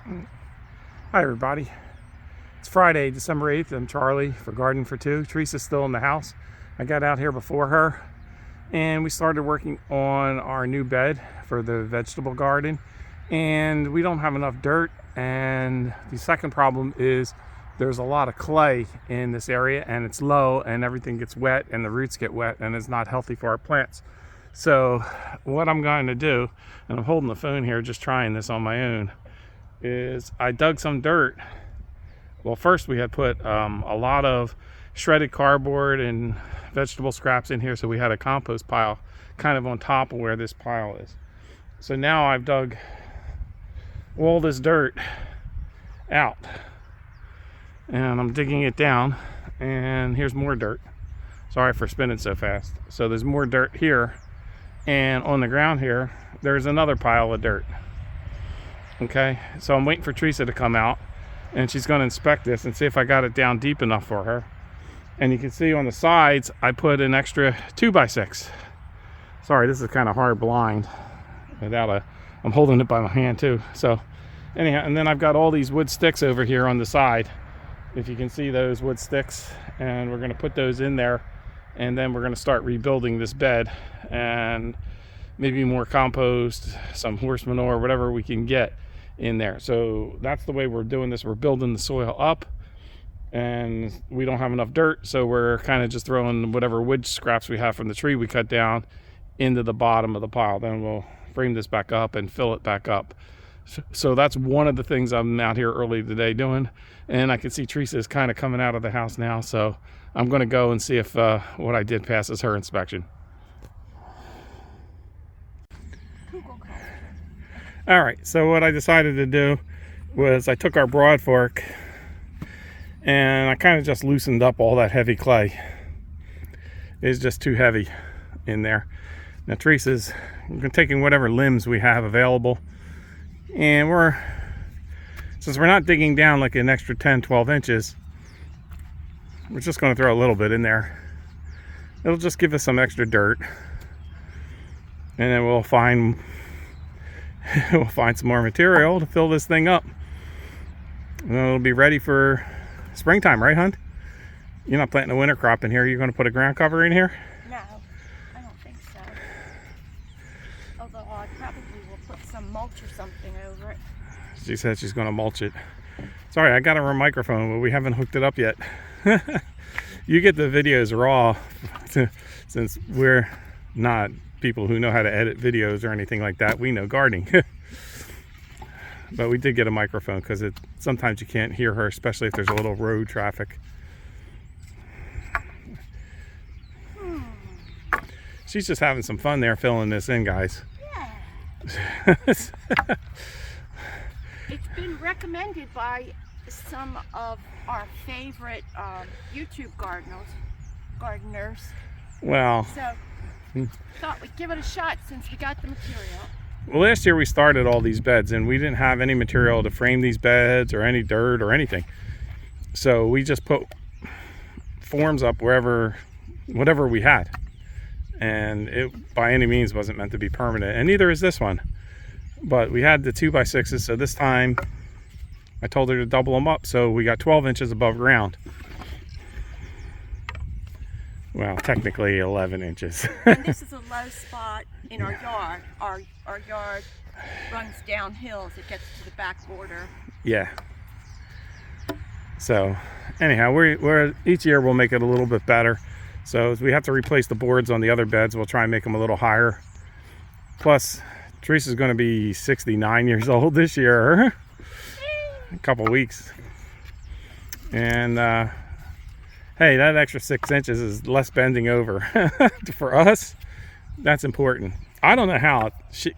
Hi everybody. It's Friday, December 8th. I'm Charlie for Garden for Two. Teresa's still in the house. I got out here before her and we started working on our new bed for the vegetable garden, and we don't have enough dirt, and the second problem is there's a lot of clay in this area and it's low and everything gets wet and the roots get wet and it's not healthy for our plants. So what I'm going to do, and I'm holding the phone here just trying this on my own, is I dug some dirt. Well, first we had put a lot of shredded cardboard and vegetable scraps in here, so we had a compost pile kind of on top of where this pile is. So now I've dug all this dirt out and I'm digging it down, and here's more dirt. Sorry for spinning so fast. So there's more dirt here, and on the ground here there's another pile of dirt. Okay, so I'm waiting for Teresa to come out and she's going to inspect this and see if I got it down deep enough for her. And you can see on the sides I put an extra 2x6. Sorry, this is kind of hard blind without I'm holding it by my hand too. So anyhow, and then I've got all these wood sticks over here on the side, if you can see those wood sticks, and we're going to put those in there, and then we're going to start rebuilding this bed, and maybe more compost, some horse manure, whatever we can get in there. So that's the way we're doing this. We're building the soil up, and we don't have enough dirt, so we're kind of just throwing whatever wood scraps we have from the tree we cut down into the bottom of the pile. Then we'll frame this back up and fill it back up. So that's one of the things I'm out here early today doing. And I can see Teresa is kind of coming out of the house now, so I'm going to go and see if what I did passes her inspection. All right, so what I decided to do was I took our broad fork and I kind of just loosened up all that heavy clay. It's just too heavy in there. Now Teresa's taking whatever limbs we have available, and since we're not digging down like an extra 10-12 inches, we're just going to throw a little bit in there. It'll just give us some extra dirt, and then we'll find some more material to fill this thing up, and then it'll be ready for springtime, right, Hunt? You're not planting a winter crop in here. You're going to put a ground cover in here? No, I don't think so. Although I probably will put some mulch or something over it. She said she's going to mulch it. Sorry, I got her microphone, but we haven't hooked it up yet. You get the videos raw, since we're not people who know how to edit videos or anything like that. We know gardening. But we did get a microphone because sometimes you can't hear her, especially if there's a little road traffic. She's just having some fun there filling this in, guys. Yeah. It's been recommended by some of our favorite YouTube gardeners. Well, so thought we'd give it a shot since we got the material. Well, last year we started all these beds and we didn't have any material to frame these beds or any dirt or anything. So we just put forms up whatever we had. And it by any means wasn't meant to be permanent, and neither is this one. But we had the 2x6s, so this time I told her to double them up, so we got 12 inches above ground. Well, technically 11 inches. And this is a low spot in our yard. Our yard runs downhill as it gets to the back border. Yeah. So anyhow, we're each year we'll make it a little bit better. So if we have to replace the boards on the other beds, we'll try and make them a little higher. Plus, Teresa's going to be 69 years old this year. A couple weeks. And hey, that extra 6 inches is less bending over. For us, that's important. I don't know how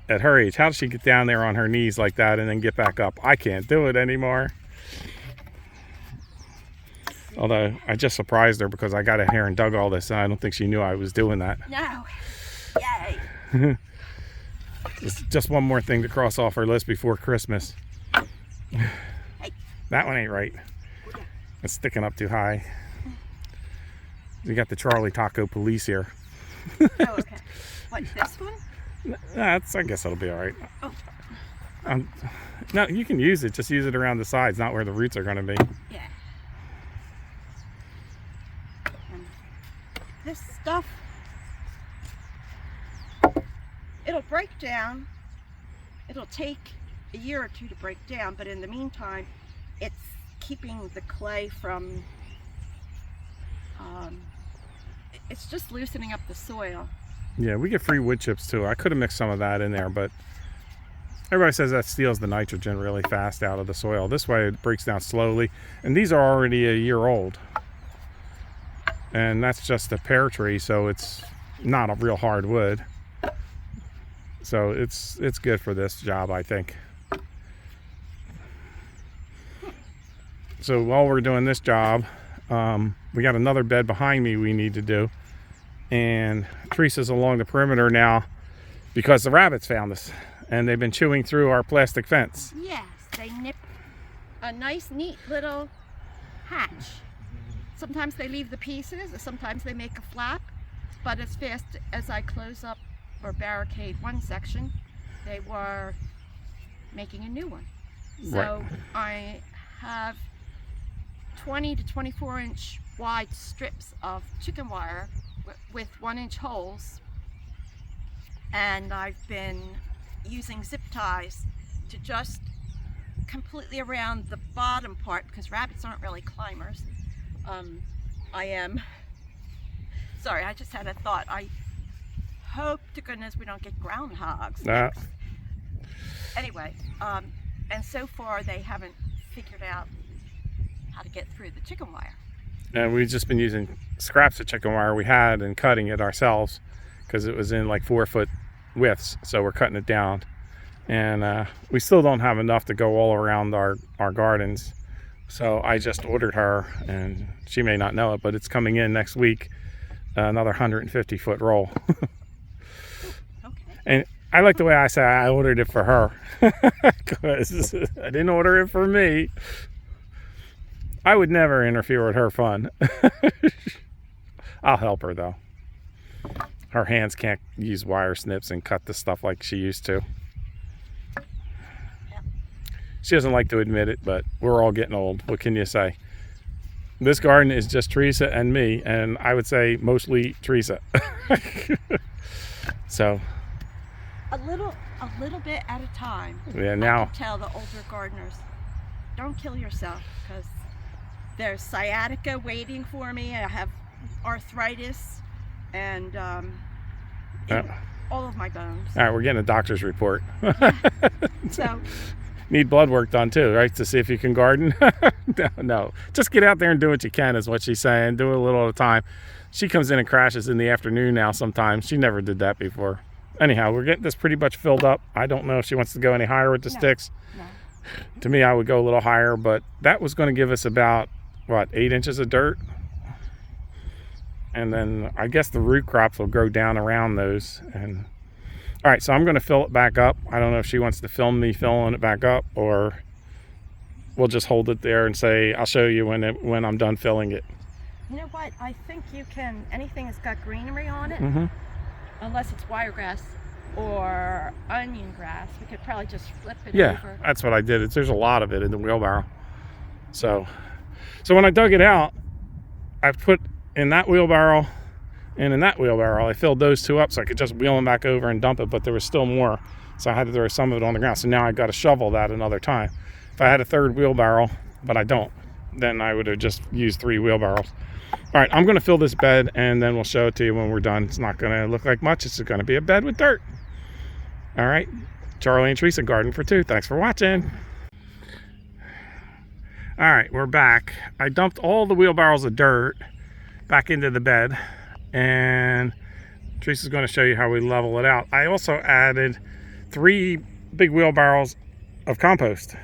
at her age, how does she get down there on her knees like that and then get back up? I can't do it anymore. Although I just surprised her because I got in here and dug all this, and I don't think she knew I was doing that. No. Yay. Just one more thing to cross off our list before Christmas. Hey. That one ain't right. It's sticking up too high. We got the Charlie Taco police here. Oh, okay. What, this one? I guess it'll be all right. Oh. No, you can use it. Just use it around the sides, not where the roots are going to be. Yeah. And this stuff, it'll break down. It'll take a year or two to break down, but in the meantime, it's keeping the clay from, it's just loosening up the soil. Yeah, we get free wood chips too. I could have mixed some of that in there, but everybody says that steals the nitrogen really fast out of the soil. This way it breaks down slowly. And these are already a year old. And that's just a pear tree, so it's not a real hard wood. So it's good for this job, I think. So while we're doing this job, we got another bed behind me we need to do. And Teresa's along the perimeter now because the rabbits found us. And they've been chewing through our plastic fence. Yes, they nip a nice, neat little hatch. Sometimes they leave the pieces, or sometimes they make a flap. But as fast as I close up or barricade one section, they were making a new one. So Right. I have 20 to 24 inch wide strips of chicken wire with 1 inch holes, and I've been using zip ties to just completely around the bottom part, because rabbits aren't really climbers. Sorry, I just had a thought. I hope to goodness we don't get groundhogs next. Anyway, and so far they haven't figured out how to get through the chicken wire. And we've just been using scraps of chicken wire we had and cutting it ourselves because it was in like 4-foot widths. So we're cutting it down. And we still don't have enough to go all around our gardens. So I just ordered her, and she may not know it, but it's coming in next week, another 150-foot roll. Okay. And I like the way I say I ordered it for her because I didn't order it for me. I would never interfere with her fun. I'll help her though. Her hands can't use wire snips and cut the stuff like she used to. Yep. She doesn't like to admit it, but we're all getting old. What can you say? This garden is just Teresa and me, and I would say mostly Teresa. So A little bit at a time. yeah, now I can tell the older gardeners, don't kill yourself, because there's sciatica waiting for me. I have arthritis and in all of my bones. all right, we're getting a doctor's report. So Need blood work done too, right? To see if you can garden. No, just get out there and do what you can is what she's saying. Do it a little at a time. She comes in and crashes in the afternoon now sometimes. She never did that before. Anyhow, we're getting this pretty much filled up. I don't know if she wants to go any higher with the sticks. no. To me, I would go a little higher, but that was going to give us about, what, 8 inches of dirt? And then I guess the root crops will grow down around those. And all right, so I'm going to fill it back up. I don't know if she wants to film me filling it back up, or we'll just hold it there and say, I'll show you when I'm done filling it. You know what? I think you can, anything that's got greenery on it, Mm-hmm. unless it's wiregrass or onion grass, we could probably just flip it Yeah, over. that's what I did. There's a lot of it in the wheelbarrow. So when I dug it out, I put in that wheelbarrow and in that wheelbarrow. I filled those two up so I could just wheel them back over and dump it, but there was still more. So I had to throw some of it on the ground. So now I've got to shovel that another time. If I had a third wheelbarrow, but I don't, then I would have just used 3 wheelbarrows. All right, I'm going to fill this bed, and then we'll show it to you when we're done. It's not going to look like much. It's going to be a bed with dirt. All right, Charlie and Teresa Garden for 2. Thanks for watching. All right, we're back. I dumped all the wheelbarrows of dirt back into the bed, and Teresa's going to show you how we level it out. I also added 3 big wheelbarrows of compost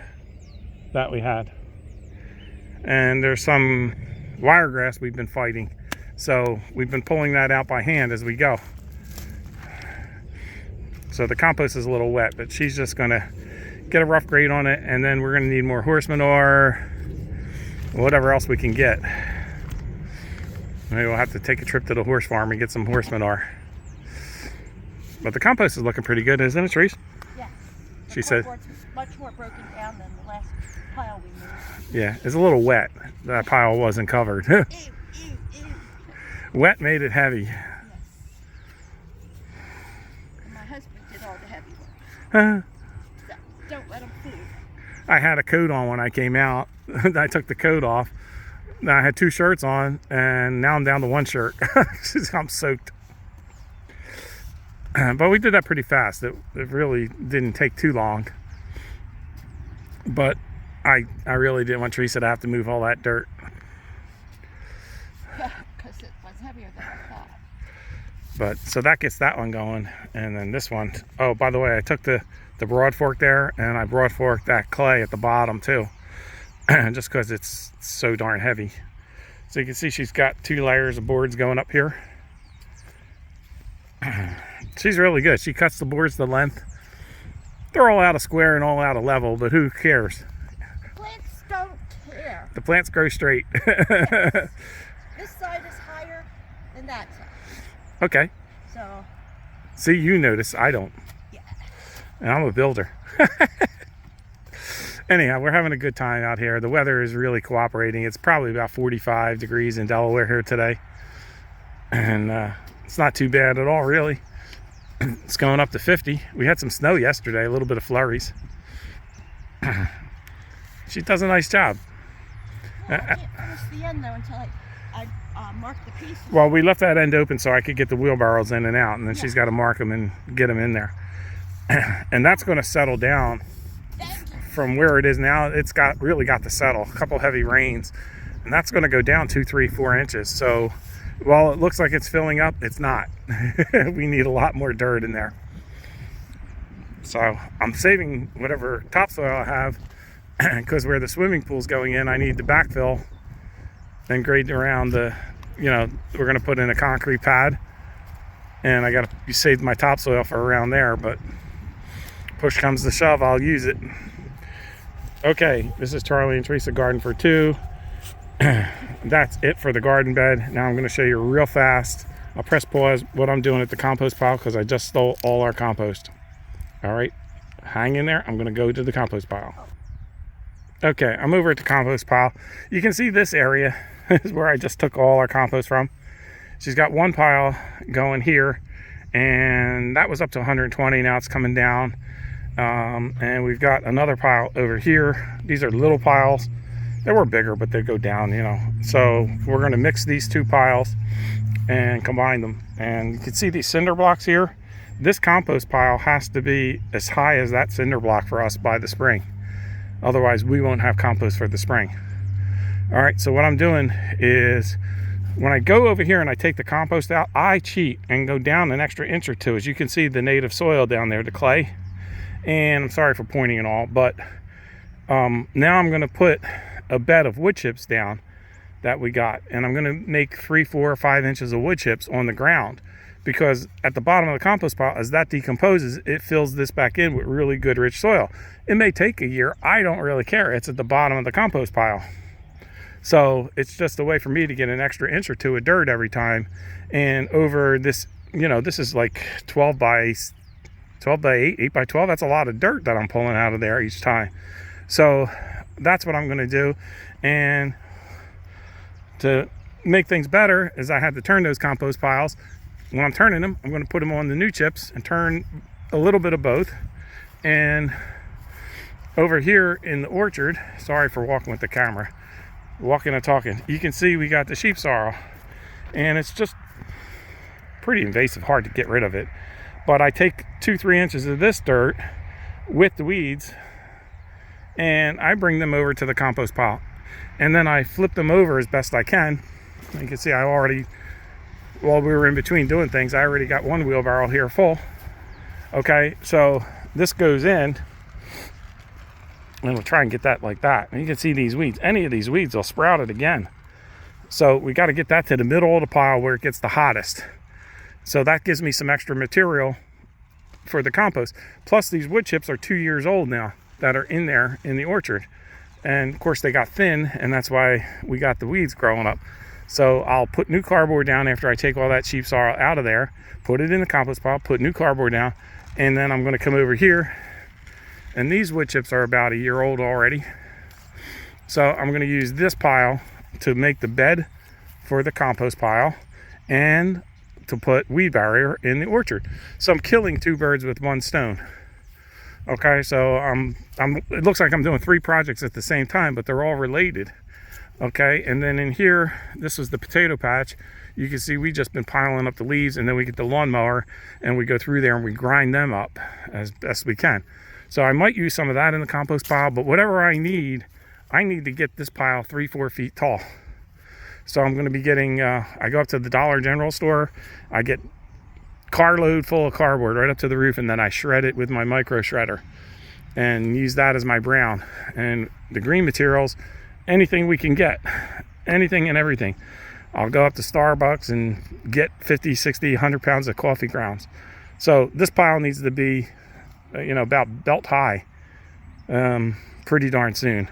that we had. And there's some wiregrass we've been fighting. So we've been pulling that out by hand as we go. So the compost is a little wet, but she's just gonna get a rough grade on it, and then we're gonna need more horse manure, whatever else we can get. Maybe we'll have to take a trip to the horse farm and get some horse manure. But the compost is looking pretty good, isn't it, Therese? Yes. She said, cardboard's much more broken down than the last pile we moved. yeah, it's a little wet. That pile wasn't covered. Ew, ew, ew. Wet made it heavy. Yes. And my husband did all the heavy work. So don't let him fool you. I had a coat on when I came out. I took the coat off. Now I had 2 shirts on, and now I'm down to 1 shirt. I'm soaked. But we did that pretty fast. It really didn't take too long. But I really didn't want Teresa to have to move all that dirt. Because it was heavier than I thought. But so that gets that one going. And then this one, oh, by the way, I took the broad fork there, and I broad forked that clay at the bottom too. Just because it's so darn heavy. So you can see she's got 2 layers of boards going up here. She's really good. She cuts the boards to length. They're all out of square and all out of level, but who cares? Plants don't care. The plants grow straight. This side is higher than that side. Okay. So, See, you notice. I don't. yeah. And I'm a builder. Anyhow, we're having a good time out here. The weather is really cooperating. It's probably about 45 degrees in Delaware here today. And it's not too bad at all, really. It's going up to 50. We had some snow yesterday, a little bit of flurries. She does a nice job. Well, I didn't finish the end though until I marked the pieces. Well, we left that end open so I could get the wheelbarrows in and out, and then Yeah. she's got to mark them and get them in there. And that's going to settle down from where it is now. It's really got to settle. A couple heavy rains, and that's going to go down 2, 3, 4 inches. So while it looks like it's filling up, it's not. We need a lot more dirt in there. So I'm saving whatever topsoil I have, because where the swimming pool's going in, I need to backfill and grade around the, we're going to put in a concrete pad, and I got to save my topsoil for around there, but push comes to shove, I'll use it. Okay, this is Charlie and Teresa Garden for 2. That's it for the garden bed. Now I'm going to show you real fast. I'll press pause what I'm doing at the compost pile because I just stole all our compost. All right, hang in there. I'm going to go to the compost pile. Okay, I'm over at the compost pile. You can see this area is where I just took all our compost from. She's got 1 pile going here, and that was up to 120. Now it's coming down. And we've got another pile over here. These are little piles. They were bigger, but they go down, So we're going to mix these 2 piles and combine them. And you can see these cinder blocks here. This compost pile has to be as high as that cinder block for us by the spring. Otherwise, we won't have compost for the spring. All right, so what I'm doing is when I go over here and I take the compost out, I cheat and go down an extra inch or 2. As you can see, the native soil down there, the clay. And I'm sorry for pointing and all, but now I'm going to put a bed of wood chips down that we got, and I'm going to make 3, 4, or 5 inches of wood chips on the ground, because at the bottom of the compost pile, as that decomposes, it fills this back in with really good rich soil. It may take a year. I don't really care. It's at the bottom of the compost pile. So it's just a way for me to get an extra inch or 2 of dirt every time. And over this, this is like 12 by 8, 8 by 12. That's a lot of dirt that I'm pulling out of there each time. So that's what I'm going to do. And to make things better is I had to turn those compost piles. When I'm turning them, I'm going to put them on the new chips and turn a little bit of both. And over here in the orchard, sorry for walking with the camera, walking and talking, you can see we got the sheep sorrel, and it's just pretty invasive, hard to get rid of it. But I take 2, 3 inches of this dirt with the weeds, and I bring them over to the compost pile, and then I flip them over as best I can. You can see I already, while we were in between doing things, I already got 1 wheelbarrow here full. Okay, so this goes in, and we'll try and get that like that. And you can see these weeds. Any of these weeds will sprout it again. So we got to get that to the middle of the pile where it gets the hottest. So that gives me some extra material for the compost. Plus these wood chips are 2 years old now that are in there in the orchard. And of course they got thin, and that's why we got the weeds growing up. So I'll put new cardboard down after I take all that sheep sorrel out of there, put it in the compost pile, put new cardboard down, and then I'm going to come over here And these wood chips are about a year old already. So I'm going to use this pile to make the bed for the compost pile and to put weed barrier in the orchard. So I'm killing 2 birds with 1 stone. Okay, so it looks like I'm doing 3 projects at the same time, but they're all related. Okay, and then in here, this was the potato patch. You can see we just been piling up the leaves, and then we get the lawnmower and we go through there and we grind them up as best we can. So I might use some of that in the compost pile, but whatever I need to get this pile 3-4 feet tall. So I'm going to be getting, I go up to the Dollar General store, I get carload full of cardboard right up to the roof, and then I shred it with my micro shredder and use that as my brown. And the green materials, anything we can get, anything and everything. I'll go up to Starbucks and get 50, 60, 100 pounds of coffee grounds. So this pile needs to be, about belt high pretty darn soon.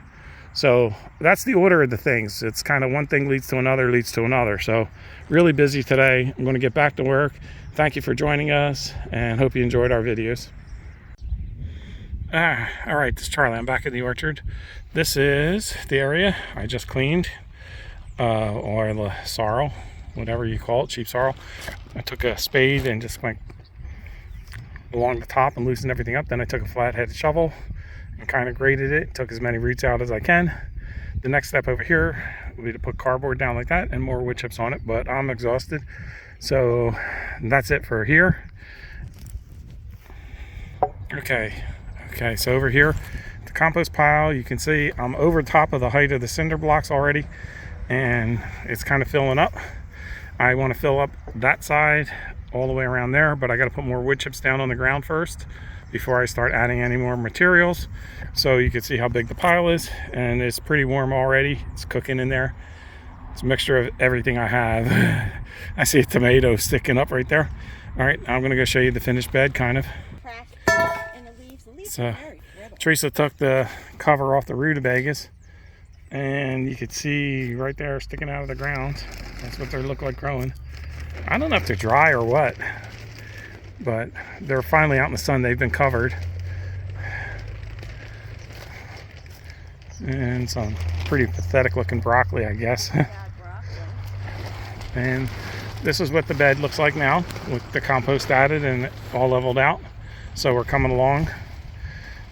So that's the order of the things. It's kind of one thing leads to another. So really busy today. I'm going to get back to work. Thank you for joining us, and hope you enjoyed our videos. All right, this is Charlie. I'm back in the orchard. This is the area I just cleaned, or the sorrel, whatever you call it, cheap sorrel. I took a spade and just went along the top and loosened everything up. Then I took a flat-headed shovel and kind of graded it, took as many roots out as I can. The next step over here will be to put cardboard down like that and more wood chips on it, but I'm exhausted. So that's it for here. Okay, so over here, the compost pile, you can see I'm over top of the height of the cinder blocks already, and it's kind of filling up. I want to fill up that side all the way around there, but I got to put more wood chips down on the ground first before I start adding any more materials. So you can see how big the pile is, and it's pretty warm already. It's cooking in there. It's a mixture of everything I have. I see a tomato sticking up right there. All right, I'm gonna go show you the finished bed, kind of. So Teresa took the cover off the rutabagas, and you can see right there sticking out of the ground. That's what they look like growing. I don't know if they're dry or what, but they're finally out in the sun. They've been covered. And some pretty pathetic looking broccoli, I guess. And this is what the bed looks like now, with the compost added and all leveled out. So we're coming along.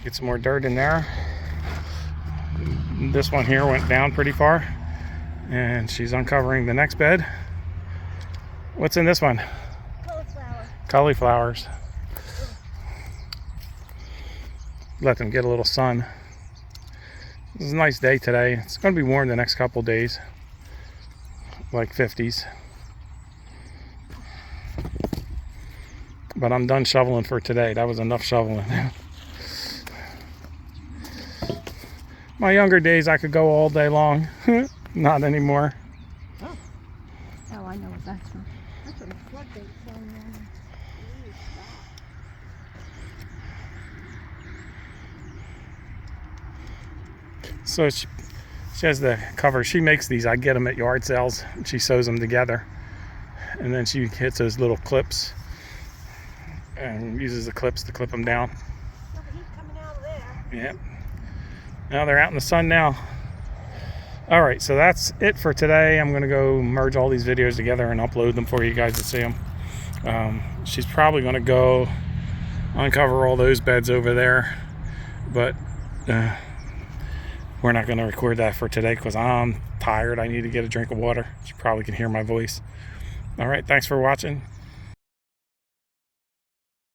Get some more dirt in there. This one here went down pretty far, and she's uncovering the next bed. What's in this one? Cauliflowers. Let them get a little sun. This is a nice day today. It's going to be warm the next couple days, like 50s. But I'm done shoveling for today. That was enough shoveling. My younger days, I could go all day long. Not anymore. Oh, I know what that's from. That's from floodgates on So she has the cover. She makes these. I get them at yard sales. She sews them together, and then she hits those little clips and uses the clips to clip them down. He's coming out of there. Yep. Now they're out in the sun now. All right, so that's it for today. I'm gonna go merge all these videos together and upload them for you guys to see them. She's probably gonna go uncover all those beds over there, but we're not gonna record that for today because I'm tired. I need to get a drink of water. You probably can hear my voice. All right, thanks for watching.